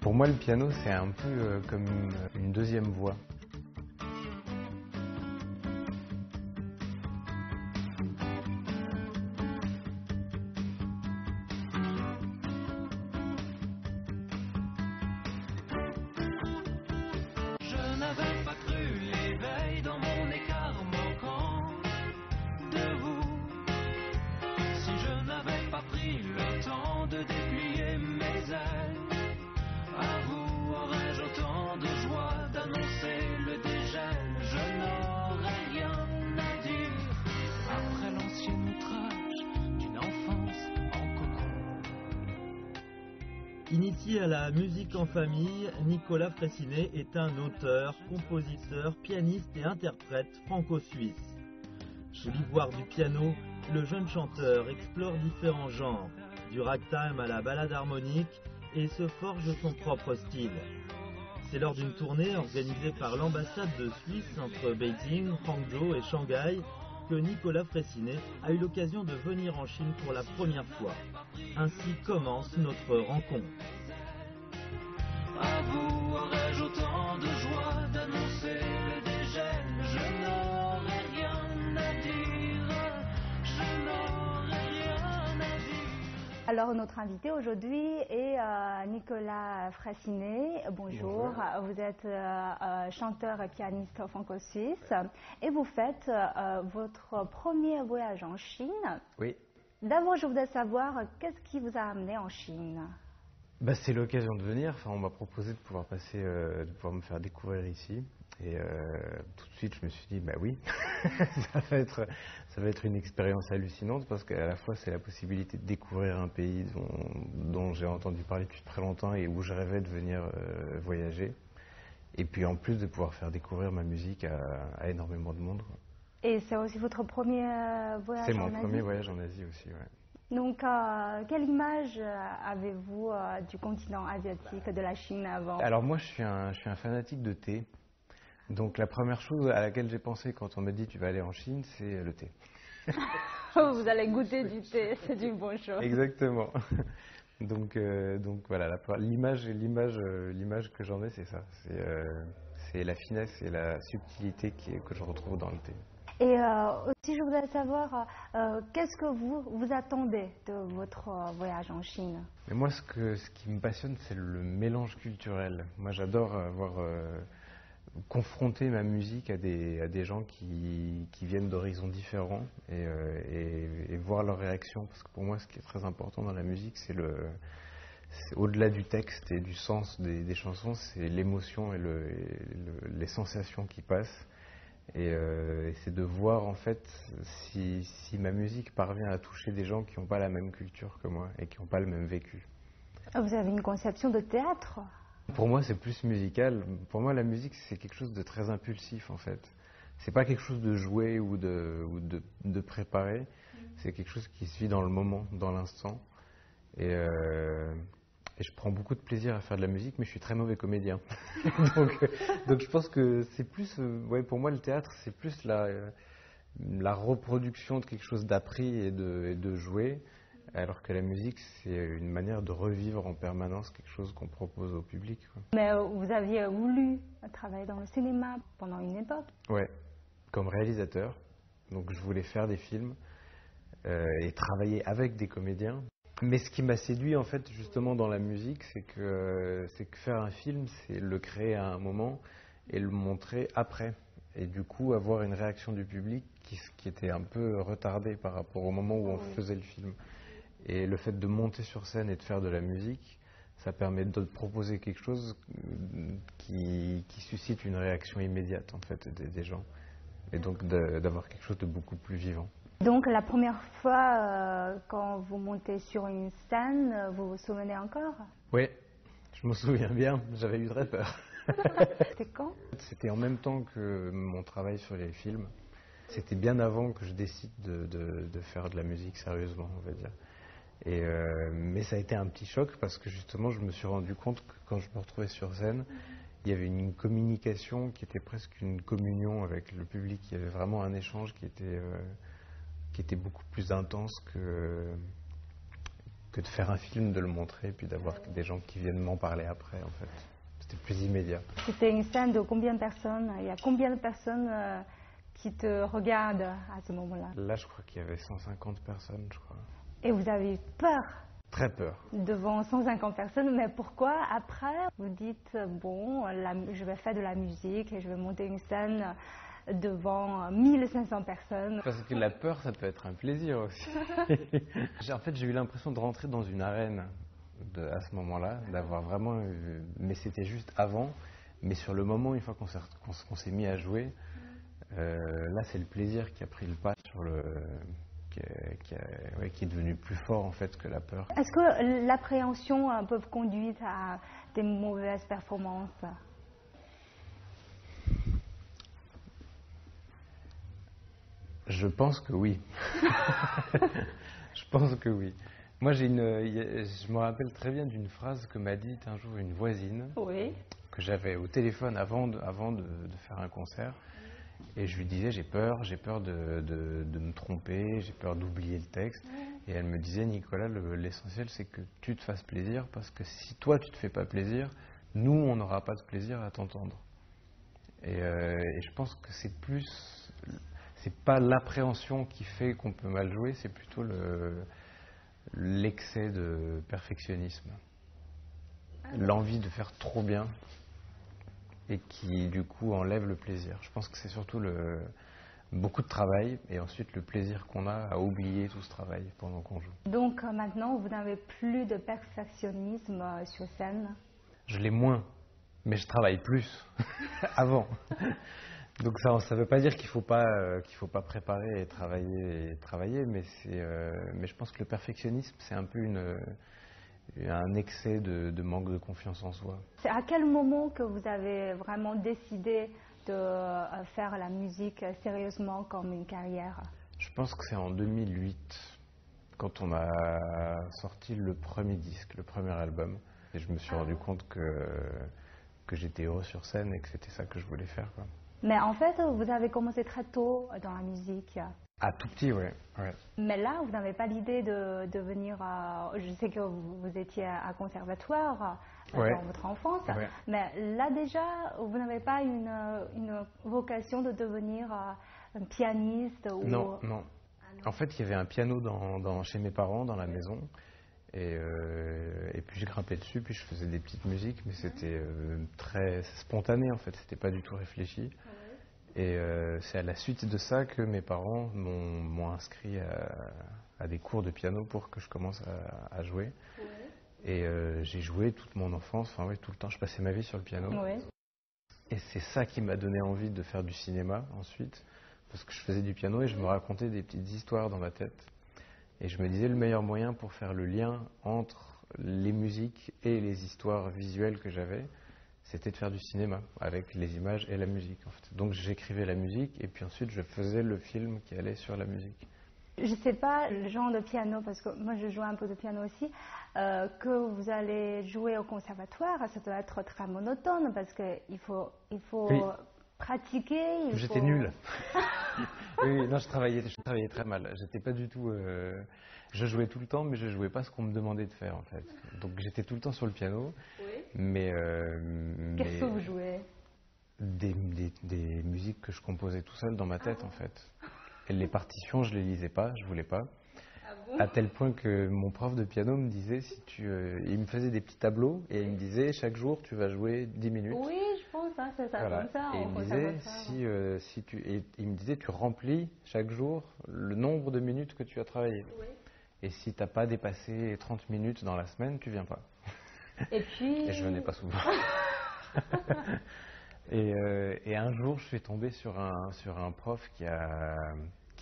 Pour moi, le piano, c'est un peu comme une deuxième voix. Je n'avais pas cru l'éveil dans mon écart manquant de vous. Si je n'avais pas pris le temps de déplier mes ailes, à vous aurais-je autant de joie d'annoncer le dégel. Je n'aurais rien à dire après l'ancien outrage d'une enfance en cocon. Initié à la musique en famille, Nicolas Fraissinet est un auteur, compositeur, pianiste et interprète franco-suisse. Sous l'ivoire du piano, le jeune chanteur explore différents genres, du ragtime à la ballade harmonique, et se forge son propre style. C'est lors d'une tournée organisée par l'ambassade de Suisse entre Beijing, Hangzhou et Shanghai que Nicolas Fraissinet a eu l'occasion de venir en Chine pour la première fois. Ainsi commence notre rencontre. À vous aurais-je autant de joie d'annoncer le dégel. Je n'aurais rien à dire, je n'aurais rien à dire. Alors notre invité aujourd'hui est Nicolas Fraissinet. Bonjour. Vous êtes chanteur et pianiste franco-suisse et vous faites votre premier voyage en Chine. Oui. D'abord, je voudrais savoir qu'est-ce qui vous a amené en Chine. C'est l'occasion de venir. Enfin, on m'a proposé de pouvoir de pouvoir me faire découvrir ici. Et tout de suite, je me suis dit, oui, ça va être une expérience hallucinante parce qu'à la fois, c'est la possibilité de découvrir un pays dont j'ai entendu parler depuis très longtemps et où je rêvais de venir voyager. Et puis en plus de pouvoir faire découvrir ma musique à énormément de monde, quoi. Et c'est aussi votre premier voyage en Asie? C'est mon premier voyage en Asie aussi, ouais. Donc, quelle image avez-vous du continent asiatique, de la Chine avant? Alors moi, je suis un fanatique de thé. Donc la première chose à laquelle j'ai pensé quand on m'a dit tu vas aller en Chine, c'est le thé. Vous allez goûter du thé, c'est une bonne chose. Exactement. Donc voilà, l'image que j'en ai, c'est ça. C'est la finesse et la subtilité que je retrouve dans le thé. Et aussi, je voudrais savoir, qu'est-ce que vous attendez de votre voyage en Chine? Mais moi, ce qui me passionne, c'est le mélange culturel. Moi, j'adore confronter ma musique à des gens qui viennent d'horizons différents et voir leur réaction. Parce que pour moi, ce qui est très important dans la musique, c'est au-delà du texte et du sens des chansons, c'est l'émotion et les sensations qui passent. Et c'est de voir en fait si ma musique parvient à toucher des gens qui n'ont pas la même culture que moi et qui n'ont pas le même vécu. Vous avez une conception de théâtre? Pour moi, c'est plus musical. Pour moi, la musique, c'est quelque chose de très impulsif en fait. C'est pas quelque chose de joué ou de préparé. C'est quelque chose qui se vit dans le moment, dans l'instant. Et je prends beaucoup de plaisir à faire de la musique, mais je suis très mauvais comédien. donc je pense que c'est plus, pour moi le théâtre, c'est plus la reproduction de quelque chose d'appris et de jouer, alors que la musique, c'est une manière de revivre en permanence quelque chose qu'on propose au public, quoi. Mais vous aviez voulu travailler dans le cinéma pendant une époque? Ouais, comme réalisateur. Donc je voulais faire des films et travailler avec des comédiens. Mais ce qui m'a séduit en fait justement dans la musique, c'est que faire un film, c'est le créer à un moment et le montrer après. Et du coup avoir une réaction du public qui était un peu retardée par rapport au moment où on faisait le film. Et le fait de monter sur scène et de faire de la musique, ça permet de proposer quelque chose qui suscite une réaction immédiate en fait des gens. Et donc d'avoir quelque chose de beaucoup plus vivant. Donc la première fois quand vous montez sur une scène, vous vous souvenez encore? Oui, je me souviens bien, j'avais eu très peur. C'était quand? C'était en même temps que mon travail sur les films. C'était bien avant que je décide de faire de la musique sérieusement, on va dire. Mais ça a été un petit choc parce que justement je me suis rendu compte que quand je me retrouvais sur scène, il y avait une communication qui était presque une communion avec le public. Il y avait vraiment un échange qui était beaucoup plus intense que que de faire un film, de le montrer, puis d'avoir des gens qui viennent m'en parler après, en fait. C'était plus immédiat. C'était une scène de combien de personnes? Il y a combien de personnes qui te regardent à ce moment-là? Là, je crois qu'il y avait 150 personnes, je crois. Et vous avez eu peur Très peur. devant 150 personnes, mais pourquoi après vous dites bon, je vais faire de la musique et je vais monter une scène devant 1500 personnes? Parce que la peur, ça peut être un plaisir aussi. En fait, j'ai eu l'impression de rentrer dans une arène à ce moment-là, d'avoir vraiment... mais c'était juste avant. Mais sur le moment, une fois qu'on s'est mis à jouer, là, c'est le plaisir qui a pris le pas sur le... qui est devenu plus fort en fait que la peur. Est-ce que l'appréhension peut conduire à des mauvaises performances? Je pense que oui. Je pense que oui. Moi, je me rappelle très bien d'une phrase que m'a dite un jour une voisine, Oui. que j'avais au téléphone avant de faire un concert. Et je lui disais, j'ai peur de me tromper, j'ai peur d'oublier le texte. Et elle me disait, Nicolas, l'essentiel, c'est que tu te fasses plaisir, parce que si toi, tu te fais pas plaisir, nous, on n'aura pas de plaisir à t'entendre. Et je pense que c'est pas l'appréhension qui fait qu'on peut mal jouer, c'est plutôt l'excès de perfectionnisme. L'envie de faire trop bien et qui, du coup, enlève le plaisir. Je pense que c'est surtout beaucoup de travail et ensuite le plaisir qu'on a à oublier tout ce travail pendant qu'on joue. Donc maintenant, vous n'avez plus de perfectionnisme sur scène? Je l'ai moins, mais je travaille plus avant. Donc ça ne veut pas dire qu'il faut pas préparer et travailler, mais je pense que le perfectionnisme, c'est un peu un excès de manque de confiance en soi. C'est à quel moment que vous avez vraiment décidé de faire la musique sérieusement comme une carrière? Je pense que c'est en 2008, quand on a sorti le premier disque, le premier album. Et je me suis rendu compte que j'étais heureux sur scène et que c'était ça que je voulais faire, quoi. Mais en fait, vous avez commencé très tôt dans la musique. Ah, tout petit, ouais. Mais là, vous n'avez pas l'idée de devenir... je sais que vous étiez à conservatoire dans votre enfance, mais là déjà, vous n'avez pas une vocation de devenir un pianiste ou... Non. En fait, il y avait un piano chez mes parents, dans la maison. Et puis je grimpais dessus, puis je faisais des petites musiques, mais c'était très spontané en fait, c'était pas du tout réfléchi. Et c'est à la suite de ça que mes parents m'ont inscrit à des cours de piano pour que je commence à jouer. Et j'ai joué toute mon enfance, tout le temps, je passais ma vie sur le piano. Et c'est ça qui m'a donné envie de faire du cinéma ensuite, parce que je faisais du piano et je me racontais des petites histoires dans ma tête. Et je me disais, le meilleur moyen pour faire le lien entre les musiques et les histoires visuelles que j'avais, c'était de faire du cinéma, avec les images et la musique, en fait. Donc j'écrivais la musique, et puis ensuite je faisais le film qui allait sur la musique. Je ne sais pas le genre de piano, parce que moi je joue un peu de piano aussi, que vous allez jouer au conservatoire, ça doit être très monotone, parce qu'il faut pratiquer. J'étais nul. Oui, non, je travaillais très mal. J'étais pas du tout. Je jouais tout le temps, mais je jouais pas ce qu'on me demandait de faire en fait. Donc j'étais tout le temps sur le piano. Mais. Qu'est-ce que vous jouez? Des musiques que je composais tout seul dans ma tête en fait. Et les partitions, je les lisais pas, je voulais pas. À tel point que mon prof de piano me disait, il me faisait des petits tableaux et il me disait chaque jour tu vas jouer 10 minutes. Oui, je pense, c'est ça, voilà. comme ça. Et il me disait, il me disait tu remplis chaque jour le nombre de minutes que tu as travaillé. Et si tu n'as pas dépassé 30 minutes dans la semaine, tu viens pas. Et puis... Et je venais pas souvent. Et un jour, je suis tombé sur un prof qui a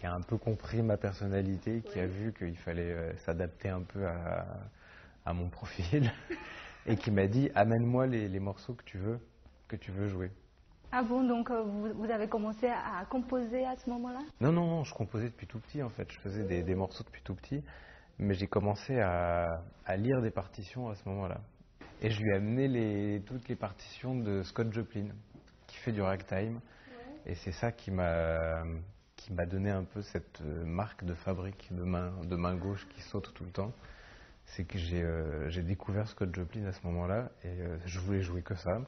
un peu compris ma personnalité, qui a vu qu'il fallait s'adapter un peu à mon profil, et qui m'a dit, amène-moi les morceaux que tu veux jouer. Ah bon, donc vous avez commencé à composer à ce moment-là? Non, je composais depuis tout petit en fait, je faisais des morceaux depuis tout petit, mais j'ai commencé à lire des partitions à ce moment-là. Et je lui ai amené toutes les partitions de Scott Joplin, qui fait du ragtime, et c'est ça qui m'a donné un peu cette marque de fabrique de main gauche qui saute tout le temps. c'est que j'ai découvert Scott Joplin à ce moment-là et je voulais jouer que ça.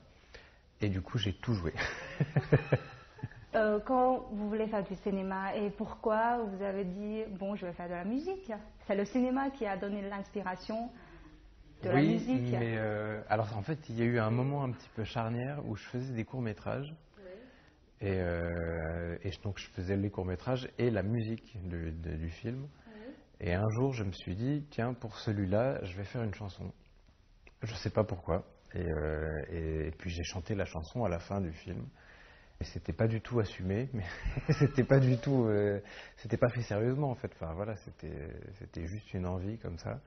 Et du coup, j'ai tout joué. Quand vous voulez faire du cinéma, et pourquoi vous avez dit, bon, je vais faire de la musique? C'est le cinéma qui a donné l'inspiration de la musique. Oui, mais alors en fait, il y a eu un moment un petit peu charnière où je faisais des courts-métrages. Oui. Et donc, je faisais les courts-métrages et la musique du film. Oui. Et un jour, je me suis dit, tiens, pour celui-là, je vais faire une chanson. Je ne sais pas pourquoi. Et puis, j'ai chanté la chanson à la fin du film. Et c'était pas du tout assumé, mais c'était pas du tout, c'était pas fait sérieusement en fait. Enfin voilà, c'était juste une envie comme ça.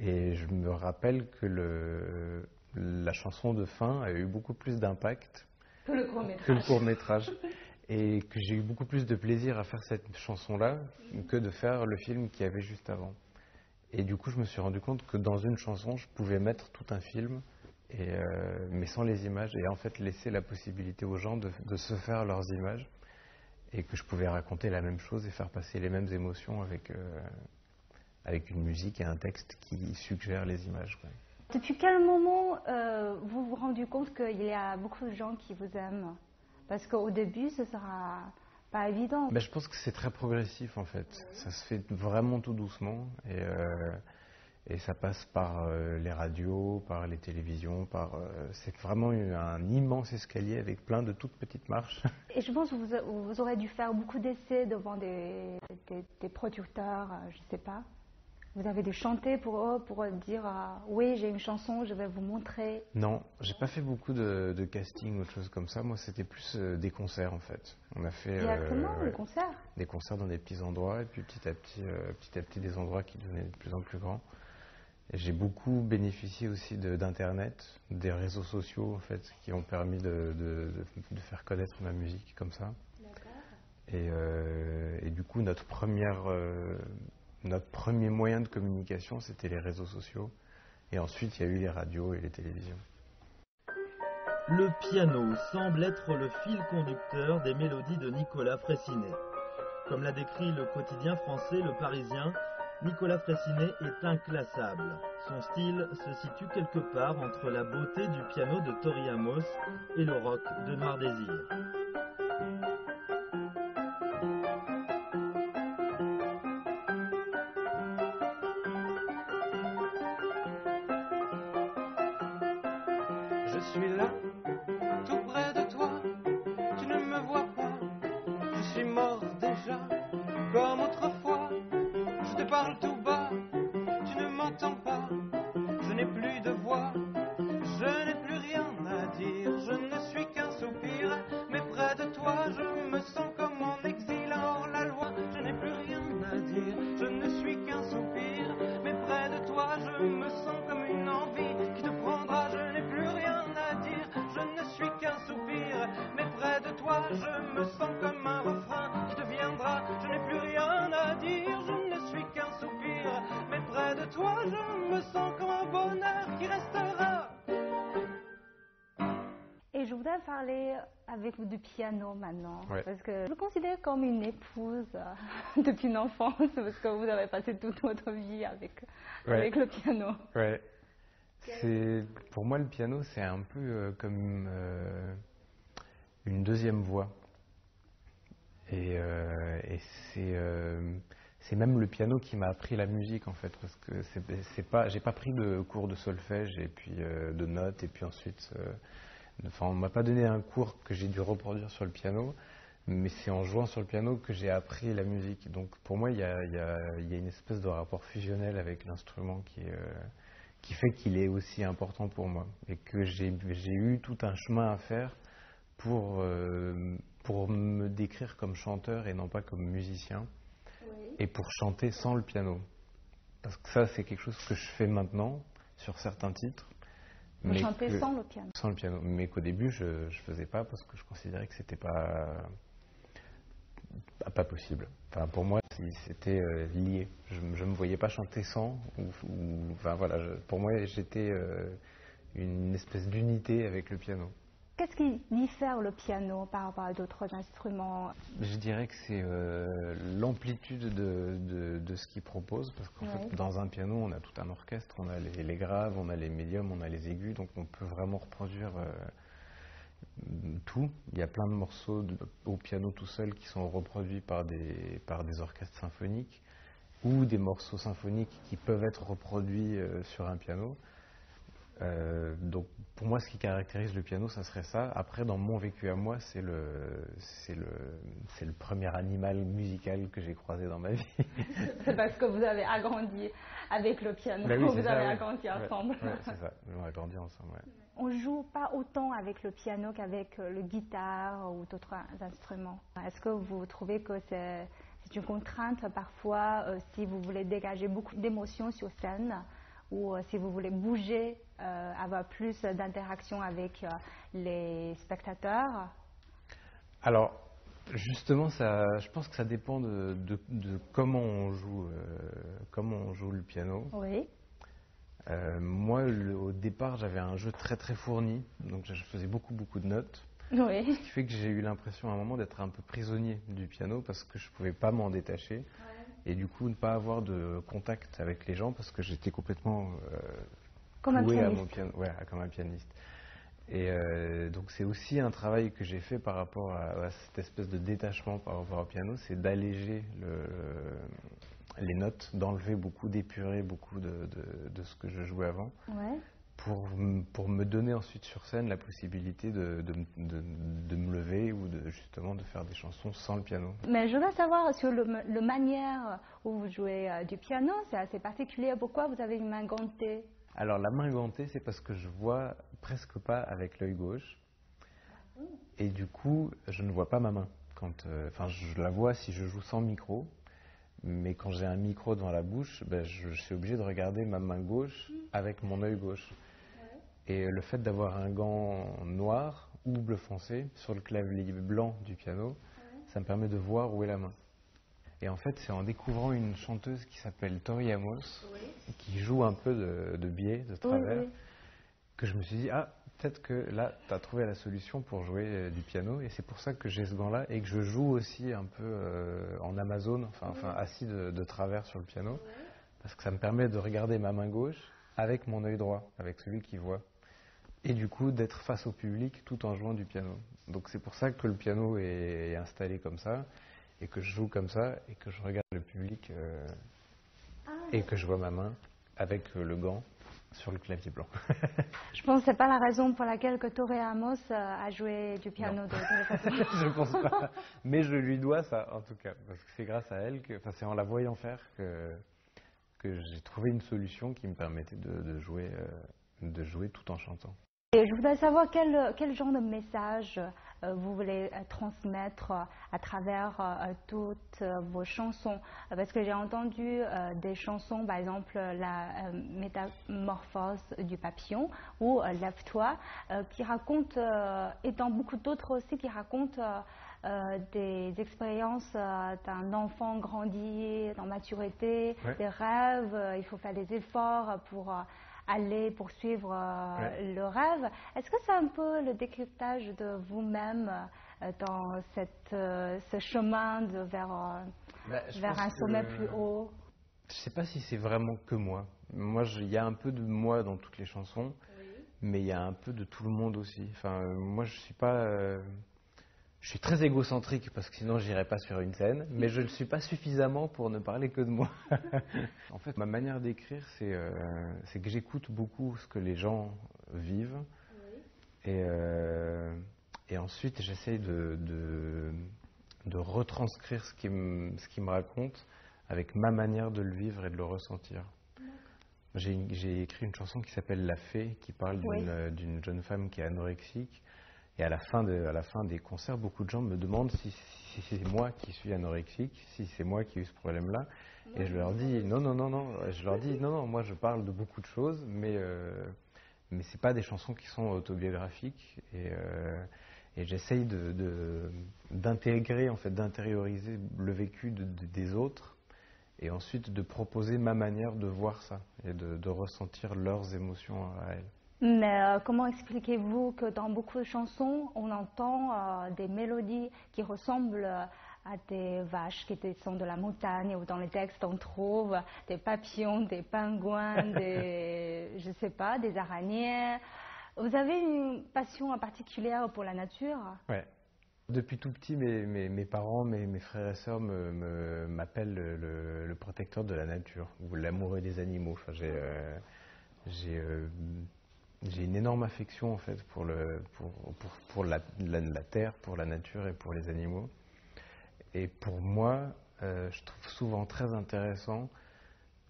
Et je me rappelle que la chanson de fin a eu beaucoup plus d'impact que le court-métrage. Et que j'ai eu beaucoup plus de plaisir à faire cette chanson-là que de faire le film qu'il y avait juste avant. Et du coup, je me suis rendu compte que dans une chanson, je pouvais mettre tout un film. Mais sans les images, et en fait laisser la possibilité aux gens de se faire leurs images, et que je pouvais raconter la même chose et faire passer les mêmes émotions avec une musique et un texte qui suggèrent les images, quoi. Depuis quel moment vous vous rendez compte qu'il y a beaucoup de gens qui vous aiment? Parce qu'au début, ce sera pas évident. Je pense que c'est très progressif en fait. Ça se fait vraiment tout doucement, et ça passe par les radios, par les télévisions, c'est vraiment un immense escalier avec plein de toutes petites marches. Et je pense que vous aurez dû faire beaucoup d'essais devant des producteurs, je ne sais pas. Vous avez dû chanter pour eux, pour dire oui, j'ai une chanson, je vais vous montrer. Non, j'ai pas fait beaucoup de casting ou de choses comme ça. Moi, c'était plus des concerts en fait. On a fait des concerts. Des concerts dans des petits endroits, et puis petit à petit des endroits qui devenaient de plus en plus grands. J'ai beaucoup bénéficié aussi d'Internet, des réseaux sociaux en fait, qui ont permis de faire connaître ma musique comme ça. Et du coup, notre premier moyen de communication, c'était les réseaux sociaux. Et ensuite, il y a eu les radios et les télévisions. Le piano semble être le fil conducteur des mélodies de Nicolas Fraissinet. Comme l'a décrit le quotidien français Le Parisien, Nicolas Fraissinet est inclassable. Son style se situe quelque part entre la beauté du piano de Tori Amos et le rock de Noir Désir. Je suis là, tout près de toi, tu ne me vois pas, je suis mort déjà, comme autrefois, je te parle tout bas, tu ne m'entends pas, je n'ai plus de voix, je n'ai plus rien à dire, je ne suis qu'un soupir, mais près de toi je me sens comme en exil hors la loi, je n'ai plus rien à dire, je ne suis qu'un soupir, mais près de toi je me sens comme une envie qui te prendra, je n'ai plus rien à dire, je ne suis qu'un soupir, mais près de toi je me sens comme un refrain qui deviendra, je n'ai plus rien à dire, je ne suis qu'un soupir, mais près de toi je me sens comme un bonheur qui restera. Et je voudrais parler avec vous du piano maintenant, Ouais. parce que je le considère comme une épouse depuis une enfance, parce que vous avez passé toute votre vie avec le piano. Ouais. Pour moi, le piano, c'est un peu comme une deuxième voix. Et c'est même le piano qui m'a appris la musique en fait, parce que j'ai pas pris de cours de solfège et puis de notes, et puis ensuite, on m'a pas donné un cours que j'ai dû reproduire sur le piano, mais c'est en jouant sur le piano que j'ai appris la musique. Donc pour moi, il y a une espèce de rapport fusionnel avec l'instrument qui fait qu'il est aussi important pour moi, et que j'ai eu tout un chemin à faire pour me décrire comme chanteur et non pas comme musicien, et pour chanter sans le piano. Parce que ça, c'est quelque chose que je fais maintenant sur certains titres. Vous chantez sans le piano. Sans le piano, mais qu'au début, je ne faisais pas parce que je considérais que c'était pas possible. Enfin, pour moi, c'était lié. Je ne me voyais pas chanter sans. Enfin, voilà, pour moi, j'étais une espèce d'unité avec le piano. Qu'est-ce qui diffère le piano par rapport à d'autres instruments? Je dirais que c'est l'amplitude de ce qu'il propose, parce qu'en fait, dans un piano, on a tout un orchestre, on a les graves, on a les médiums, on a les aigus, donc on peut vraiment reproduire tout. Il y a plein de morceaux au piano tout seul qui sont reproduits par des orchestres symphoniques, ou des morceaux symphoniques qui peuvent être reproduits sur un piano. Donc pour moi, ce qui caractérise le piano, ça serait ça. Après, dans mon vécu à moi, c'est le premier animal musical que j'ai croisé dans ma vie. C'est parce que vous avez agrandi avec le piano, Ben oui, vous avez agrandi ensemble. Ouais, c'est ça, on a agrandi ensemble. Ouais. On joue pas autant avec le piano qu'avec le guitare ou d'autres instruments. Est-ce que vous trouvez que c'est une contrainte parfois si vous voulez dégager beaucoup d'émotions sur scène, ou si vous voulez bouger, avoir plus d'interaction avec les spectateurs? Alors, justement, je pense que ça dépend de comment on joue le piano. Oui. Moi, au départ, j'avais un jeu très très fourni, donc je faisais beaucoup de notes. Oui. Ce qui fait que j'ai eu l'impression à un moment d'être un peu prisonnier du piano parce que je ne pouvais pas m'en détacher. Et du coup, ne pas avoir de contact avec les gens parce que j'étais complètement Comme un cloué à pianiste. mon piano. Ouais, comme un pianiste. Et donc, c'est aussi un travail que j'ai fait par rapport à cette espèce de détachement par rapport au piano, c'est d'alléger les notes, d'enlever beaucoup, d'épurer beaucoup de ce que je jouais avant. Ouais. Pour me donner ensuite sur scène la possibilité de me lever ou justement de faire des chansons sans le piano. Mais je veux savoir sur la manière où vous jouez du piano, c'est assez particulier. Pourquoi vous avez une main gantée? Alors la main gantée, c'est parce que je vois presque pas avec l'œil gauche. Et du coup, je ne vois pas ma main. Enfin, je la vois si je joue sans micro. Mais quand j'ai un micro devant la bouche, ben, je suis obligé de regarder ma main gauche avec mon œil gauche. Et le fait d'avoir un gant noir ou bleu foncé sur le clavier blanc du piano, ça me permet de voir où est la main. Et en fait, c'est en découvrant une chanteuse qui s'appelle Tori Amos, qui joue un peu de biais, de travers, que je me suis dit, ah, peut-être que là, tu as trouvé la solution pour jouer du piano. Et c'est pour ça que j'ai ce gant-là et que je joue aussi un peu en Amazon, enfin assis de travers sur le piano, parce que ça me permet de regarder ma main gauche avec mon œil droit, avec celui qui voit. Et du coup, d'être face au public tout en jouant du piano. Donc c'est pour ça que le piano est installé comme ça, et que je joue comme ça, et que je regarde le public, et que je vois ma main avec le gant sur le clavier blanc. Je pense que ce n'est pas la raison pour laquelle que Tori Amos a joué du piano de cette façon. Je pense pas. Mais je lui dois ça, en tout cas. Parce que c'est grâce à elle, c'est en la voyant faire que j'ai trouvé une solution qui me permettait de jouer tout en chantant. Et je voudrais savoir quel genre de message vous voulez transmettre à travers toutes vos chansons. Parce que j'ai entendu des chansons, par exemple la métamorphose du papillon ou Lève-toi, qui racontent, et dans beaucoup d'autres aussi, qui racontent des expériences d'un enfant grandi dans maturité, des rêves, il faut faire des efforts pour aller poursuivre le rêve. Est-ce que c'est un peu le décryptage de vous-même dans ce chemin vers un sommet plus haut? Je ne sais pas si c'est vraiment que moi. Moi, il y a un peu de moi dans toutes les chansons, mais il y a un peu de tout le monde aussi. Enfin, moi, je suis pas... Je suis très égocentrique parce que sinon j'irais pas sur une scène, mais je ne le suis pas suffisamment pour ne parler que de moi. En fait, ma manière d'écrire, c'est que j'écoute beaucoup ce que les gens vivent, et ensuite j'essaye de retranscrire ce qu'ils me racontent avec ma manière de le vivre et de le ressentir. J'ai écrit une chanson qui s'appelle La Fée, qui parle d'une jeune femme qui est anorexique. Et à la fin des concerts, beaucoup de gens me demandent si c'est moi qui suis anorexique, si c'est moi qui ai eu ce problème-là. Et je leur dis non. Je leur dis non, moi je parle de beaucoup de choses, mais c'est pas des chansons qui sont autobiographiques. Et j'essaye d'intégrer, en fait, d'intérioriser le vécu des autres, et ensuite de proposer ma manière de voir ça et de ressentir leurs émotions à elles. Mais comment expliquez-vous que dans beaucoup de chansons, on entend des mélodies qui ressemblent à des vaches qui descendent de la montagne, ou dans les textes on trouve des papillons, des pingouins, je sais pas, des araignées. Vous avez une passion particulière pour la nature? Ouais. Depuis tout petit, mes parents, mes frères et sœurs m'appellent le protecteur de la nature, ou l'amoureux des animaux. Enfin, j'ai une énorme affection en fait pour la terre, pour la nature et pour les animaux. Et pour moi, je trouve souvent très intéressant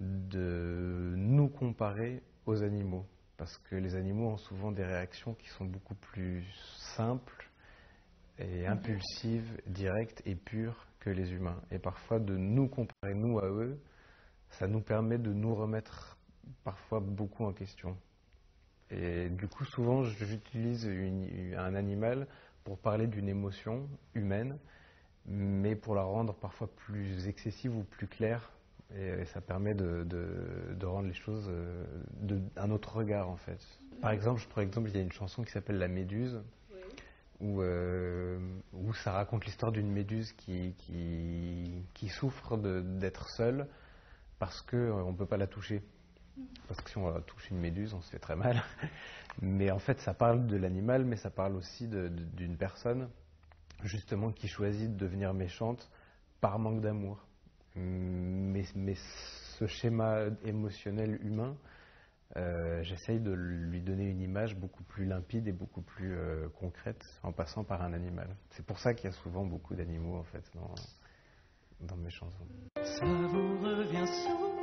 de nous comparer aux animaux, parce que les animaux ont souvent des réactions qui sont beaucoup plus simples et impulsives, directes et pures que les humains. Et parfois, de nous comparer nous à eux, ça nous permet de nous remettre parfois beaucoup en question. Et du coup, souvent, j'utilise un animal pour parler d'une émotion humaine, mais pour la rendre parfois plus excessive ou plus claire. Et ça permet de rendre les choses d'un autre regard, en fait. Par exemple, il y a une chanson qui s'appelle La Méduse, où ça raconte l'histoire d'une méduse qui souffre d'être seule parce qu'on ne peut pas la toucher. Parce que si on touche une méduse, on se fait très mal. Mais en fait, ça parle de l'animal, mais ça parle aussi d'une personne, justement, qui choisit de devenir méchante par manque d'amour. Mais ce schéma émotionnel humain, j'essaye de lui donner une image beaucoup plus limpide et beaucoup plus concrète en passant par un animal. C'est pour ça qu'il y a souvent beaucoup d'animaux, en fait, dans mes chansons. Ça vous revient souvent,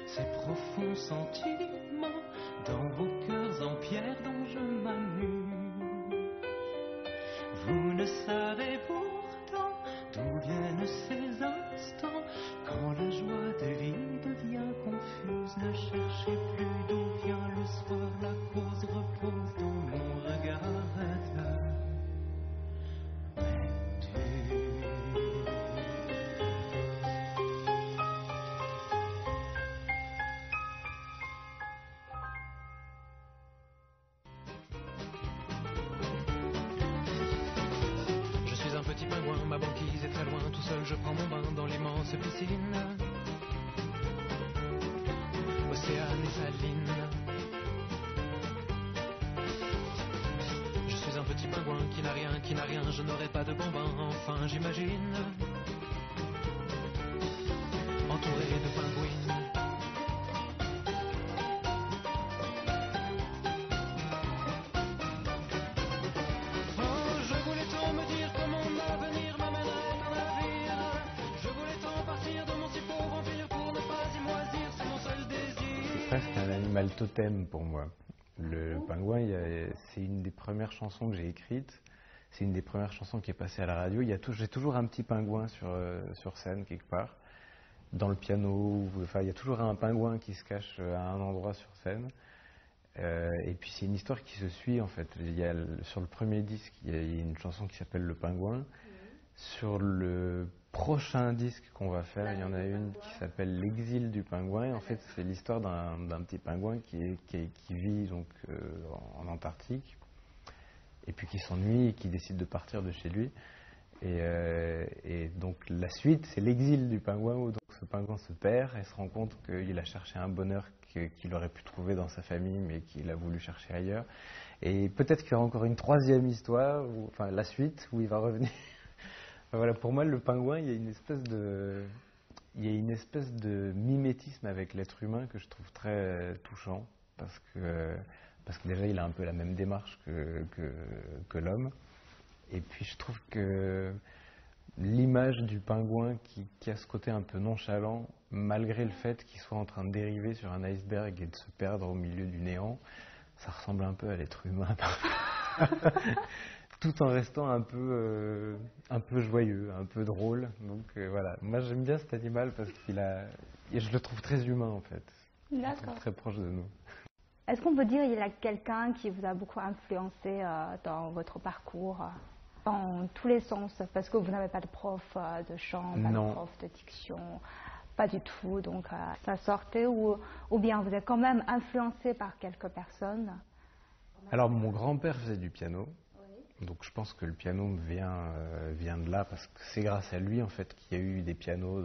ces profonds sentiments dans vos cœurs en pierre dont je m'amuse. Vous ne savez pourtant d'où viennent ces instants quand la joie de vie devient confuse. Ne cherchez plus d'où vient le soir, la cause repose dans mon regard. Petit pingouin, ma banquise est très loin, tout seul je prends mon bain dans l'immense piscine. Océane et saline. Je suis un petit pingouin qui n'a rien, je n'aurai pas de bambin, enfin j'imagine. Entouré de pingouines. C'est un animal totem pour moi. Le pingouin, c'est une des premières chansons que j'ai écrites. C'est une des premières chansons qui est passée à la radio. J'ai toujours un petit pingouin sur scène quelque part, dans le piano. Enfin, il y a toujours un pingouin qui se cache à un endroit sur scène. Et puis c'est une histoire qui se suit en fait. Sur le premier disque, il y a une chanson qui s'appelle Le Pingouin. Sur le prochain disque qu'on va faire, il y en a une qui s'appelle L'exil du pingouin. En fait, c'est l'histoire d'un petit pingouin qui vit donc en Antarctique et puis qui s'ennuie et qui décide de partir de chez lui. Et donc la suite, c'est l'exil du pingouin où donc ce pingouin se perd et se rend compte qu'il a cherché un bonheur qu'il aurait pu trouver dans sa famille mais qu'il a voulu chercher ailleurs. Et peut-être qu'il y aura encore une troisième histoire, enfin la suite, où il va revenir. Voilà, pour moi, le pingouin, il y a une espèce de mimétisme avec l'être humain que je trouve très touchant, parce que déjà, il a un peu la même démarche que l'homme. Et puis, je trouve que l'image du pingouin qui a ce côté un peu nonchalant, malgré le fait qu'il soit en train de dériver sur un iceberg et de se perdre au milieu du néant, ça ressemble un peu à l'être humain. Tout en restant un peu joyeux, un peu drôle. Donc voilà, moi j'aime bien cet animal parce je le trouve très humain en fait. D'accord. Très proche de nous. Est-ce qu'on peut dire qu'il y a quelqu'un qui vous a beaucoup influencé dans votre parcours, dans tous les sens, parce que vous n'avez pas de prof de chant, pas de prof de diction, pas du tout, donc ça sortait, ou bien vous êtes quand même influencé par quelques personnes? Alors mon grand-père faisait du piano, donc je pense que le piano me vient de là, parce que c'est grâce à lui en fait qu'il y a eu des pianos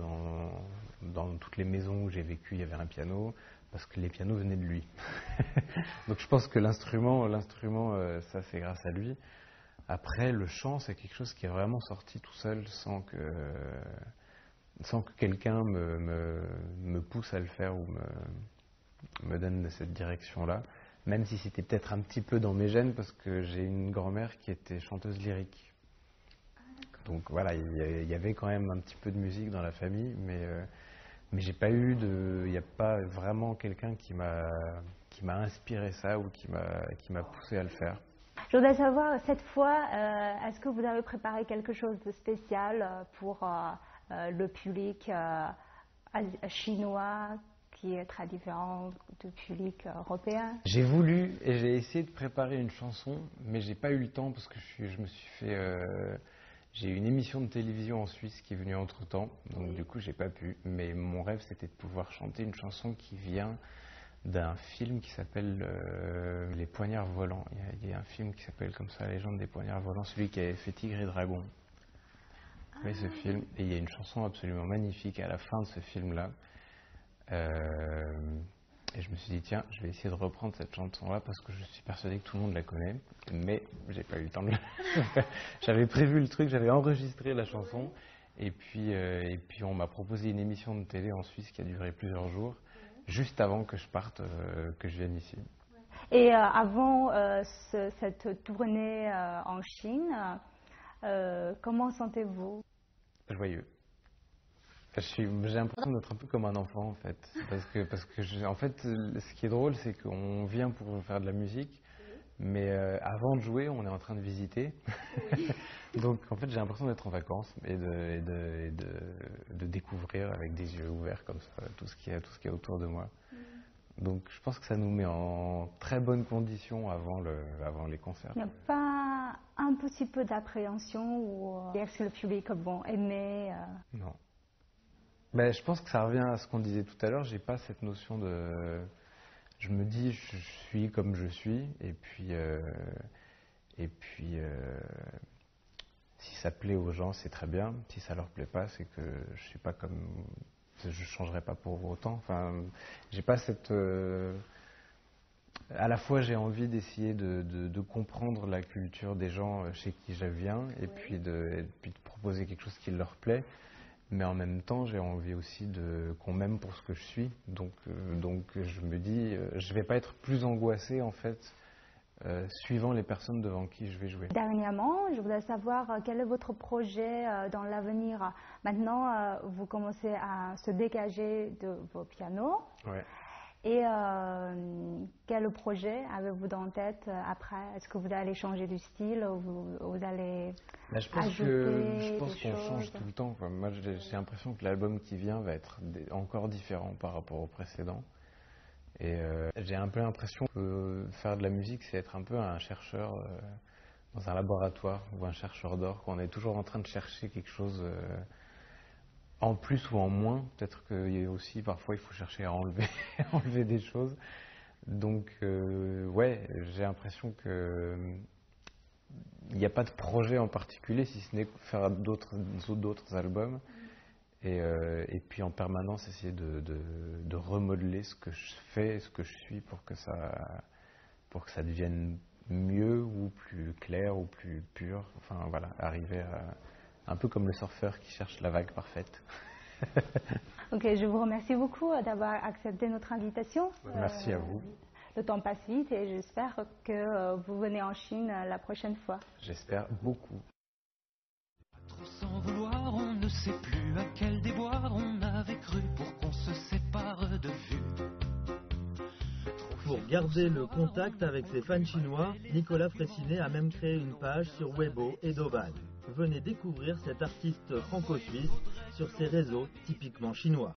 dans toutes les maisons où j'ai vécu, il y avait un piano, parce que les pianos venaient de lui. Donc je pense que l'instrument, ça c'est grâce à lui. Après, le chant, c'est quelque chose qui est vraiment sorti tout seul, sans que quelqu'un me pousse à le faire ou me donne cette direction-là. Même si c'était peut-être un petit peu dans mes gènes, parce que j'ai une grand-mère qui était chanteuse lyrique. Donc voilà, il y avait quand même un petit peu de musique dans la famille, mais j'ai pas eu il n'y a pas vraiment quelqu'un qui m'a inspiré ça ou qui m'a poussé à le faire. Je voudrais savoir, cette fois, est-ce que vous avez préparé quelque chose de spécial pour le public chinois, qui est très différent du public européen? J'ai voulu et j'ai essayé de préparer une chanson, mais j'ai pas eu le temps parce que je me suis fait... j'ai eu une émission de télévision en Suisse qui est venue entre-temps, donc du coup j'ai pas pu. Mais mon rêve, c'était de pouvoir chanter une chanson qui vient d'un film qui s'appelle Les Poignards Volants. Il y a un film qui s'appelle comme ça, La Légende des Poignards Volants, celui qui avait fait Tigre et Dragon. Oui, ce film. Et il y a une chanson absolument magnifique à la fin de ce film-là. Et je me suis dit, tiens, je vais essayer de reprendre cette chanson-là parce que je suis persuadé que tout le monde la connaît, mais j'ai pas eu le temps de le faire. J'avais prévu le truc, j'avais enregistré la chanson, et puis on m'a proposé une émission de télé en Suisse qui a duré plusieurs jours, juste avant que je parte, que je vienne ici. Et avant cette tournée en Chine, comment sentez-vous? Joyeux. J'ai l'impression d'être un peu comme un enfant en fait, parce que en fait, ce qui est drôle, c'est qu'on vient pour faire de la musique, mais avant de jouer, on est en train de visiter. Donc en fait, j'ai l'impression d'être en vacances et de découvrir avec des yeux ouverts comme ça tout ce qu'il y a autour de moi. Donc je pense que ça nous met en très bonnes conditions avant les concerts. Il n'y a pas un petit peu d'appréhension ou est-ce que le public vont aimer Non. Ben, je pense que ça revient à ce qu'on disait tout à l'heure. J'ai pas cette notion de. Je me dis, je suis comme je suis, et puis si ça plaît aux gens, c'est très bien. Si ça leur plaît pas, c'est que je suis pas comme. Je changerai pas pour autant. Enfin, j'ai pas cette. À la fois, j'ai envie d'essayer de comprendre la culture des gens chez qui je viens, et puis de proposer quelque chose qui leur plaît. Mais en même temps, j'ai envie aussi qu'on m'aime pour ce que je suis. Donc je me dis, je vais pas être plus angoissé en fait, suivant les personnes devant qui je vais jouer. Dernièrement, je voudrais savoir quel est votre projet dans l'avenir. Maintenant, vous commencez à se dégager de vos pianos. Ouais. Et quel projet avez-vous en tête après? Est-ce que vous allez changer du style ou vous allez je pense qu'on change tout le temps, quoi. Moi, j'ai l'impression que l'album qui vient va être encore différent par rapport au précédent. Et j'ai un peu l'impression que faire de la musique, c'est être un peu un chercheur dans un laboratoire ou un chercheur d'or, qu'on est toujours en train de chercher quelque chose en plus ou en moins. Peut-être qu'il y a aussi, parfois, il faut chercher à enlever des choses. Donc, ouais, j'ai l'impression que il n'y a pas de projet en particulier, si ce n'est faire d'autres albums. Et puis en permanence essayer de remodeler ce que je fais, ce que je suis pour que ça devienne mieux ou plus clair ou plus pur. Enfin voilà, arriver à un peu comme le surfeur qui cherche la vague parfaite. Ok, je vous remercie beaucoup d'avoir accepté notre invitation. Merci à vous. Le temps passe vite et j'espère que vous venez en Chine la prochaine fois. J'espère beaucoup. Trop sans vouloir, on ne sait plus à quel déboire on avait cru pour qu'on se sépare de vue. Pour garder le contact avec ses fans chinois, Nicolas Fraissinet a même créé une page sur Weibo et Douban. Venez découvrir cet artiste franco-suisse sur ses réseaux typiquement chinois.